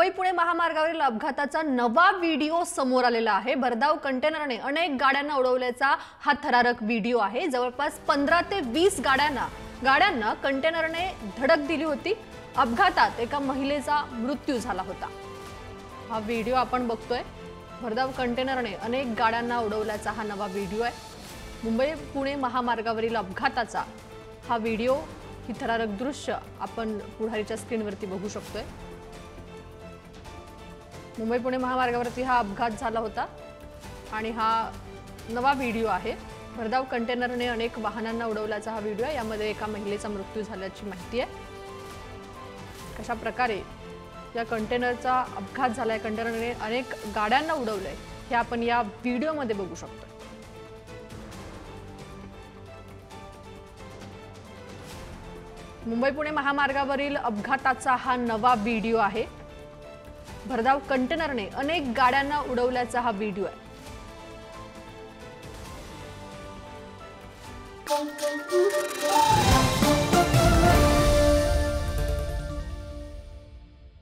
मुंबई पुणे महामार्गावरील अपघाताचा नवा व्हिडिओ समोर आलेला आहे। भरधाव कंटेनरने अनेक गाड्यांना उडवल्याचा हा थरारक व्हिडिओ आहे। जवळपास 15 ते 20 गाड्यांना कंटेनरने धडक दिली होती। अपघातात एका महिलेचा मृत्यू झाला होता। हा व्हिडिओ आपण बघतोय। भरधाव कंटेनरने अनेक गाड्यांना उडवल्याचा हा नवा व्हिडिओ आहे। मुंबई पुणे महामार्गावरील अपघाताचा हा व्हिडिओ, ही थरारक दृश्य आपण पुढारीच्या स्क्रीनवरती बघू शकतोय। मुंबई पुणे महामार्गावरती हा अपघात झाला होता आणि हा नवा व्हिडिओ आहे। भरधाव कंटेनरने अनेक वाहनांना उडवल्याचा हा व्हिडिओ आहे। यामध्ये एका महिलेचा मृत्यू झाल्याची माहिती आहे। कशा प्रकारे या कंटेनरचा अपघात झालाय, कंटेनरने अनेक गाड्यांना उडवलंय, हे आपण या व्हिडिओमध्ये बघू शकतो। मुंबई पुणे महामार्गावरील अपघाताचा हा नवा व्हिडिओ आहे। भरधाव कंटेनरने अनेक गाड्यांना उडवल्याचा हा व्हिडिओ आहे।